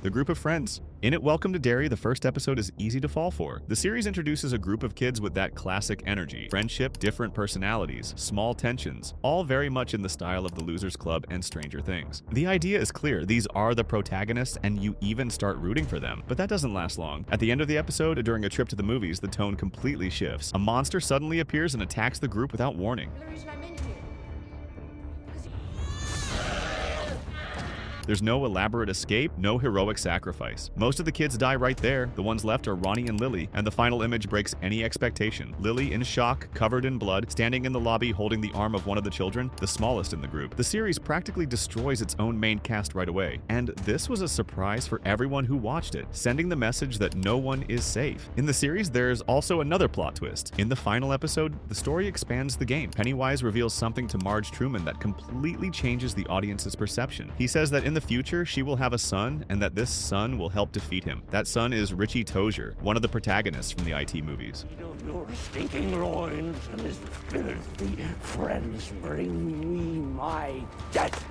The group of friends. In it, Welcome to Derry, the first episode is easy to fall for. The series introduces a group of kids with that classic energy, friendship, different personalities, small tensions, all very much in the style of The Losers Club and Stranger Things. The idea is clear, these are the protagonists and you even start rooting for them, but that doesn't last long. At the end of the episode, during a trip to the movies, the tone completely shifts. A monster suddenly appears and attacks the group without warning. There's no elaborate escape, no heroic sacrifice. Most of the kids die right there. The ones left are Ronnie and Lily, and the final image breaks any expectation. Lily, in shock, covered in blood, standing in the lobby holding the arm of one of the children, the smallest in the group. The series practically destroys its own main cast right away, and this was a surprise for everyone who watched it, sending the message that no one is safe. In the series, there's also another plot twist. In the final episode, the story expands the game. Pennywise reveals something to Marge Truman that completely changes the audience's perception. He says that in the future, she will have a son, and that this son will help defeat him. That son is Richie Tozier, one of the protagonists from the IT movies. Your stinking loins and his filthy friends bring me my death.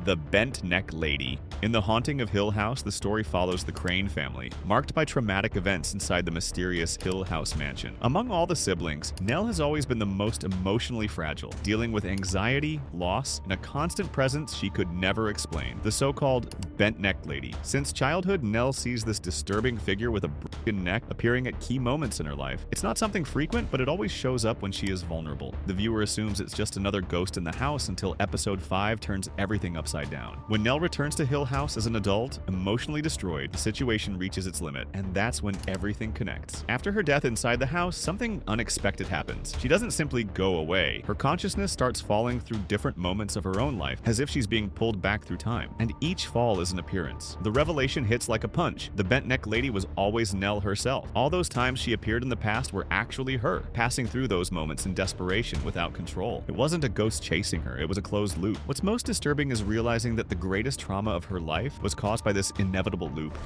The Bent Neck Lady. In The Haunting of Hill House, the story follows the Crane family, marked by traumatic events inside the mysterious Hill House mansion. Among all the siblings, Nell has always been the most emotionally fragile, dealing with anxiety, loss, and a constant presence she could never explain. The so-called Bent Neck Lady. Since childhood, Nell sees this disturbing figure with a broken neck appearing at key moments in her life. It's not something frequent, but it always shows up when she is vulnerable. The viewer assumes it's just another ghost in the house until episode 5 turns everything upside down. When Nell returns to Hill House as an adult, emotionally destroyed, the situation reaches its limit, and that's when everything connects. After her death inside the house, something unexpected happens. She doesn't simply go away. Her consciousness starts falling through different moments of her own life, as if she's being pulled back through time, and each fall is an appearance. The revelation hits like a punch. The Bent Neck Lady was always Nell herself. All those times she appeared in the past were actually her, passing through those moments in desperation without control. It wasn't a ghost chasing her, it was a closed loop. What's most disturbing is realizing that the greatest trauma of her life was caused by this inevitable loop.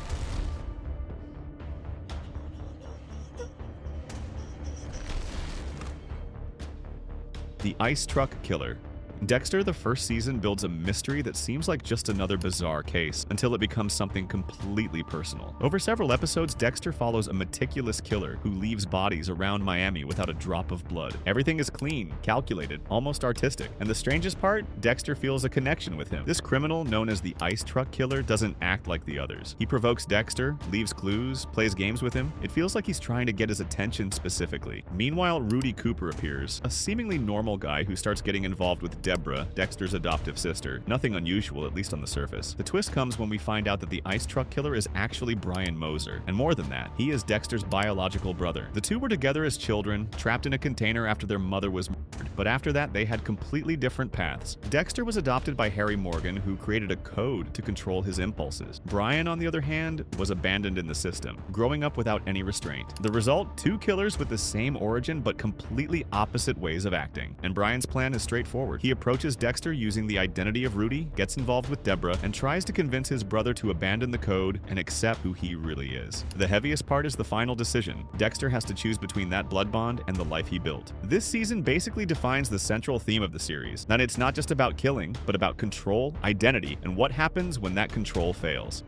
The Ice Truck Killer. Dexter, the first season, builds a mystery that seems like just another bizarre case, until it becomes something completely personal. Over several episodes, Dexter follows a meticulous killer who leaves bodies around Miami without a drop of blood. Everything is clean, calculated, almost artistic. And the strangest part, Dexter feels a connection with him. This criminal, known as the Ice Truck Killer, doesn't act like the others. He provokes Dexter, leaves clues, plays games with him. It feels like he's trying to get his attention specifically. Meanwhile, Rudy Cooper appears, a seemingly normal guy who starts getting involved with Deborah, Dexter's adoptive sister. Nothing unusual, at least on the surface. The twist comes when we find out that the Ice Truck Killer is actually Brian Moser. And more than that, he is Dexter's biological brother. The two were together as children, trapped in a container after their mother was murdered. But after that, they had completely different paths. Dexter was adopted by Harry Morgan, who created a code to control his impulses. Brian, on the other hand, was abandoned in the system, growing up without any restraint. The result, two killers with the same origin but completely opposite ways of acting. And Brian's plan is straightforward. He approaches Dexter using the identity of Rudy, gets involved with Deborah, and tries to convince his brother to abandon the code and accept who he really is. The heaviest part is the final decision. Dexter has to choose between that blood bond and the life he built. This season basically defines the central theme of the series, that it's not just about killing, but about control, identity, and what happens when that control fails.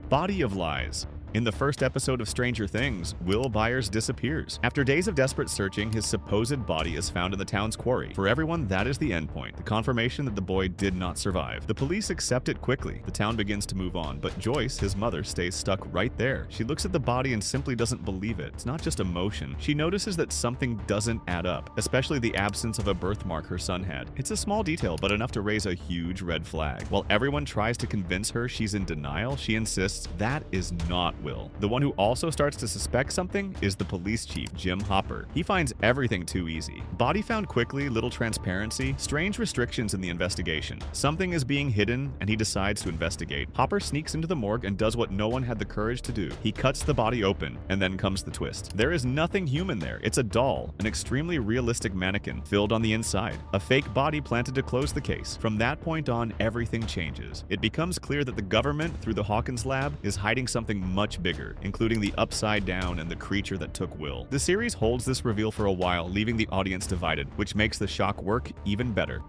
Body of Lies. In the first episode of Stranger Things, Will Byers disappears. After days of desperate searching, his supposed body is found in the town's quarry. For everyone, that is the endpoint, the confirmation that the boy did not survive. The police accept it quickly. The town begins to move on, but Joyce, his mother, stays stuck right there. She looks at the body and simply doesn't believe it. It's not just emotion. She notices that something doesn't add up, especially the absence of a birthmark her son had. It's a small detail, but enough to raise a huge red flag. While everyone tries to convince her she's in denial, she insists that is not Will. The one who also starts to suspect something is the police chief, Jim Hopper. He finds everything too easy. Body found quickly, little transparency, strange restrictions in the investigation. Something is being hidden, and he decides to investigate. Hopper sneaks into the morgue and does what no one had the courage to do. He cuts the body open, and then comes the twist. There is nothing human there. It's a doll, an extremely realistic mannequin, filled on the inside. A fake body planted to close the case. From that point on, everything changes. It becomes clear that the government, through the Hawkins lab, is hiding something much bigger, including the Upside Down and the creature that took Will. The series holds this reveal for a while, leaving the audience divided, which makes the shock work even better.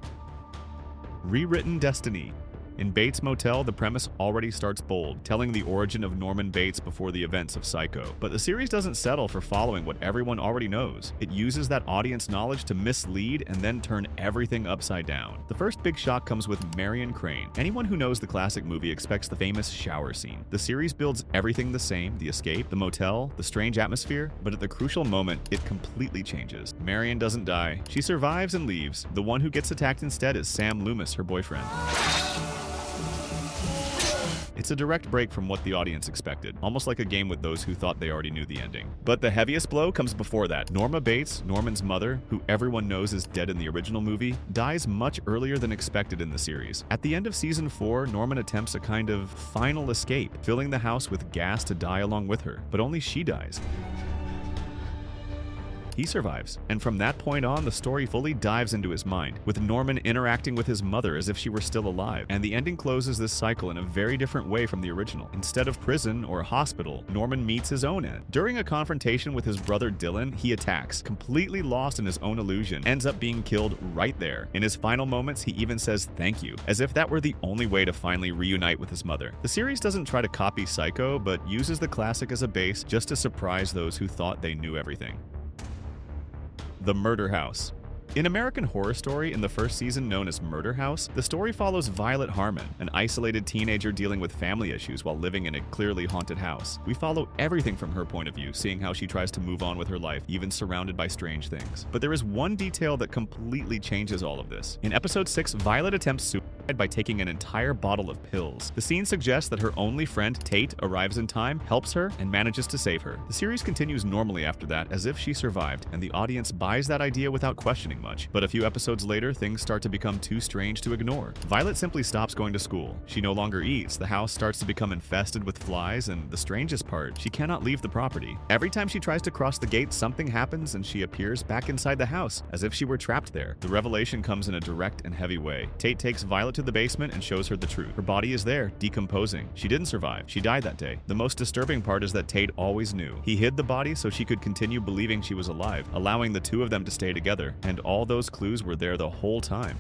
Rewritten Destiny. In Bates Motel, the premise already starts bold, telling the origin of Norman Bates before the events of Psycho. But the series doesn't settle for following what everyone already knows. It uses that audience knowledge to mislead and then turn everything upside down. The first big shock comes with Marion Crane. Anyone who knows the classic movie expects the famous shower scene. The series builds everything the same: the escape, the motel, the strange atmosphere, but at the crucial moment, it completely changes. Marion doesn't die. She survives and leaves. The one who gets attacked instead is Sam Loomis, her boyfriend. It's a direct break from what the audience expected, almost like a game with those who thought they already knew the ending. But the heaviest blow comes before that. Norma Bates, Norman's mother, who everyone knows is dead in the original movie, dies much earlier than expected in the series. At the end of season 4, Norman attempts a kind of final escape, filling the house with gas to die along with her, but only she dies. He survives, and from that point on, the story fully dives into his mind, with Norman interacting with his mother as if she were still alive, and the ending closes this cycle in a very different way from the original. Instead of prison or hospital, Norman meets his own end. During a confrontation with his brother Dylan, he attacks, completely lost in his own illusion, ends up being killed right there. In his final moments, he even says thank you, as if that were the only way to finally reunite with his mother. The series doesn't try to copy Psycho, but uses the classic as a base just to surprise those who thought they knew everything. The Murder House. In American Horror Story, in the first season known as Murder House, the story follows Violet Harmon, an isolated teenager dealing with family issues while living in a clearly haunted house. We follow everything from her point of view, seeing how she tries to move on with her life, even surrounded by strange things. But there is one detail that completely changes all of this. In episode 6, Violet attempts suicide by taking an entire bottle of pills. The scene suggests that her only friend, Tate, arrives in time, helps her, and manages to save her. The series continues normally after that, as if she survived, and the audience buys that idea without questioning much. But a few episodes later, things start to become too strange to ignore. Violet simply stops going to school. She no longer eats, the house starts to become infested with flies, and the strangest part, she cannot leave the property. Every time she tries to cross the gate, something happens and she appears back inside the house, as if she were trapped there. The revelation comes in a direct and heavy way. Tate takes Violet to the basement and shows her the truth. Her body is there, decomposing. She didn't survive. She died that day. The most disturbing part is that Tate always knew. He hid the body so she could continue believing she was alive, allowing the two of them to stay together, and all those clues were there the whole time.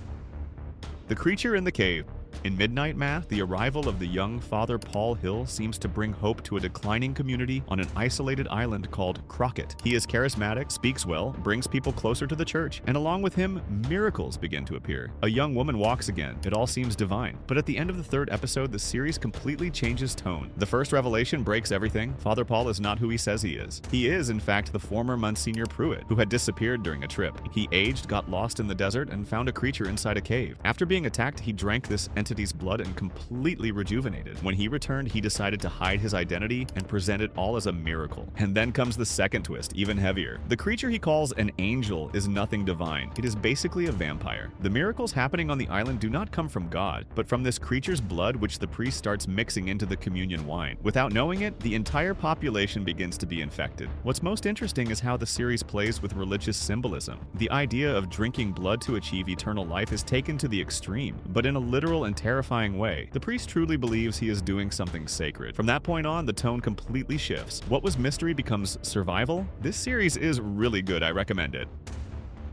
The Creature in the Cave. In Midnight Math, the arrival of the young Father Paul Hill seems to bring hope to a declining community on an isolated island called Crockett. He is charismatic, speaks well, brings people closer to the church, and along with him, miracles begin to appear. A young woman walks again. It all seems divine. But at the end of the third episode, the series completely changes tone. The first revelation breaks everything. Father Paul is not who he says he is. He is, in fact, the former Monsignor Pruitt, who had disappeared during a trip. He aged, got lost in the desert, and found a creature inside a cave. After being attacked, he drank this entity's blood and completely rejuvenated. When he returned, he decided to hide his identity and present it all as a miracle. And then comes the second twist, even heavier. The creature he calls an angel is nothing divine. It is basically a vampire. The miracles happening on the island do not come from God, but from this creature's blood, which the priest starts mixing into the communion wine. Without knowing it, the entire population begins to be infected. What's most interesting is how the series plays with religious symbolism. The idea of drinking blood to achieve eternal life is taken to the extreme, but in a literal and terrifying way. The priest truly believes he is doing something sacred. From that point on, the tone completely shifts. What was mystery becomes survival. This series is really good. I recommend it.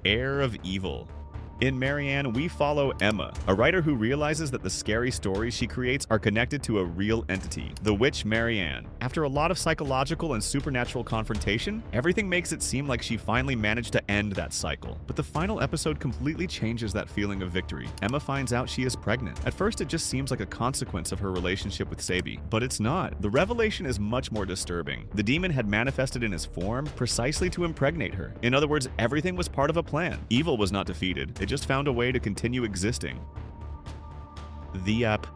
Heir of Evil. In Marianne, we follow Emma, a writer who realizes that the scary stories she creates are connected to a real entity, the witch Marianne. After a lot of psychological and supernatural confrontation, everything makes it seem like she finally managed to end that cycle. But the final episode completely changes that feeling of victory. Emma finds out she is pregnant. At first, it just seems like a consequence of her relationship with Sabi, but it's not. The revelation is much more disturbing. The demon had manifested in his form precisely to impregnate her. In other words, everything was part of a plan. Evil was not defeated. It just found a way to continue existing. The App.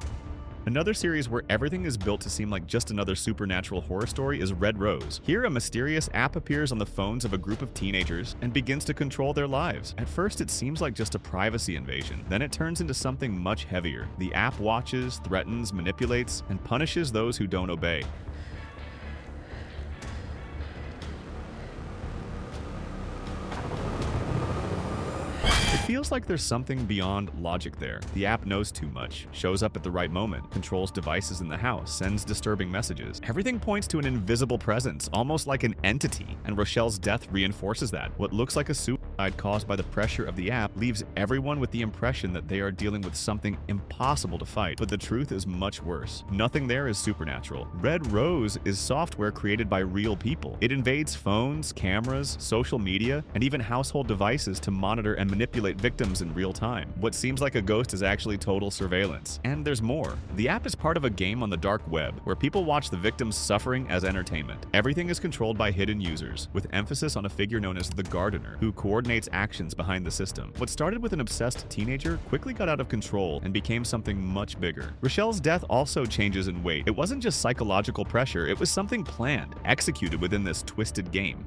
Another series where everything is built to seem like just another supernatural horror story is Red Rose. Here, a mysterious app appears on the phones of a group of teenagers and begins to control their lives. At first, it seems like just a privacy invasion. Then it turns into something much heavier. The app watches, threatens, manipulates, and punishes those who don't obey. feels like there's something beyond logic there. The app knows too much, shows up at the right moment, controls devices in the house, sends disturbing messages. Everything points to an invisible presence, almost like an entity, and Rochelle's death reinforces that. What looks like a suicide caused by the pressure of the app leaves everyone with the impression that they are dealing with something impossible to fight. But the truth is much worse. Nothing there is supernatural. Red Rose is software created by real people. It invades phones, cameras, social media, and even household devices to monitor and manipulate victims in real time. What seems like a ghost is actually total surveillance. And there's more. The app is part of a game on the dark web, where people watch the victims suffering as entertainment. Everything is controlled by hidden users, with emphasis on a figure known as the Gardener, who coordinates actions behind the system. What started with an obsessed teenager quickly got out of control and became something much bigger. Rochelle's death also changes in weight. It wasn't just psychological pressure, it was something planned, executed within this twisted game.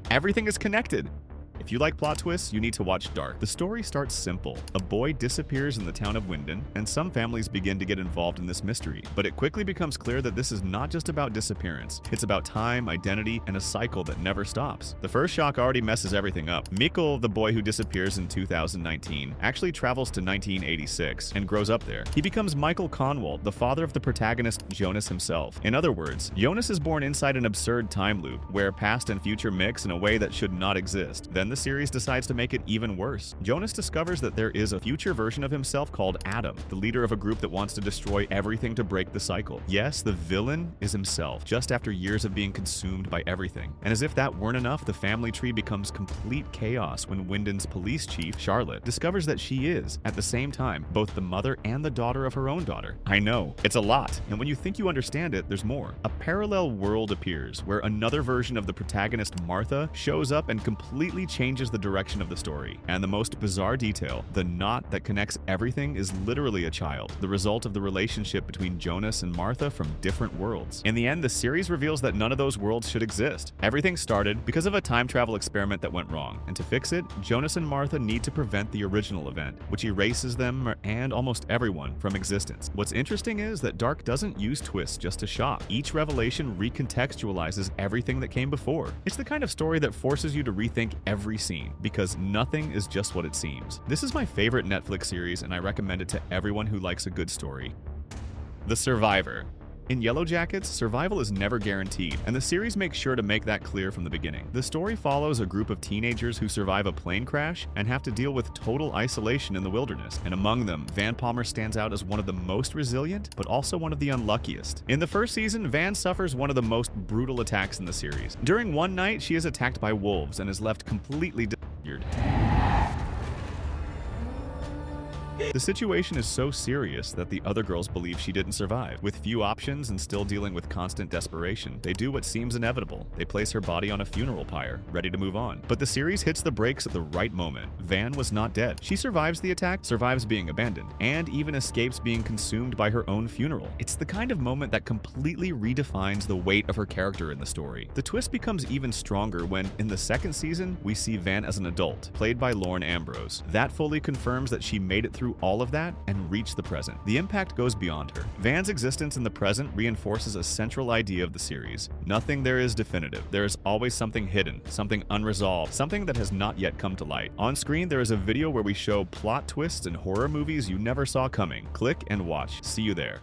Everything is connected. If you like plot twists, you need to watch Dark. The story starts simple. A boy disappears in the town of Winden, and some families begin to get involved in this mystery. But it quickly becomes clear that this is not just about disappearance. It's about time, identity, and a cycle that never stops. The first shock already messes everything up. Mikkel, the boy who disappears in 2019, actually travels to 1986 and grows up there. He becomes Michael Conwald, the father of the protagonist Jonas himself. In other words, Jonas is born inside an absurd time loop, where past and future mix in a way that should not exist. Then the series decides to make it even worse. Jonas discovers that there is a future version of himself called Adam, the leader of a group that wants to destroy everything to break the cycle. Yes, the villain is himself, just after years of being consumed by everything. And as if that weren't enough, the family tree becomes complete chaos when Winden's police chief, Charlotte, discovers that she is, at the same time, both the mother and the daughter of her own daughter. I know, it's a lot, and when you think you understand it, there's more. A parallel world appears, where another version of the protagonist, Martha, shows up and completely changes the direction of the story. And the most bizarre detail, the knot that connects everything, is literally a child, the result of the relationship between Jonas and Martha from different worlds. In the end, the series reveals that none of those worlds should exist. Everything started because of a time travel experiment that went wrong, and to fix it, Jonas and Martha need to prevent the original event, which erases them and almost everyone from existence. What's interesting is that Dark doesn't use twists just to shock. Each revelation recontextualizes everything that came before. It's the kind of story that forces you to rethink every scene, because nothing is just what it seems. This is my favorite Netflix series, and I recommend it to everyone who likes a good story. The Survivor. In Yellow Jackets, survival is never guaranteed, and the series makes sure to make that clear from the beginning. The story follows a group of teenagers who survive a plane crash and have to deal with total isolation in the wilderness, and among them, Van Palmer stands out as one of the most resilient, but also one of the unluckiest. In the first season, Van suffers one of the most brutal attacks in the series. During one night, she is attacked by wolves and is left completely disfigured. The situation is so serious that the other girls believe she didn't survive. With few options and still dealing with constant desperation, they do what seems inevitable. They place her body on a funeral pyre, ready to move on. But the series hits the brakes at the right moment. Van was not dead. She survives the attack, survives being abandoned, and even escapes being consumed by her own funeral. It's the kind of moment that completely redefines the weight of her character in the story. The twist becomes even stronger when, in the second season, we see Van as an adult, played by Lauren Ambrose. That fully confirms that she made it through all of that and reach the present. The impact goes beyond her. Van's existence in the present reinforces a central idea of the series. Nothing there is definitive. There is always something hidden, something unresolved, something that has not yet come to light. On screen, there is a video where we show plot twists in horror movies you never saw coming. Click and watch. See you there.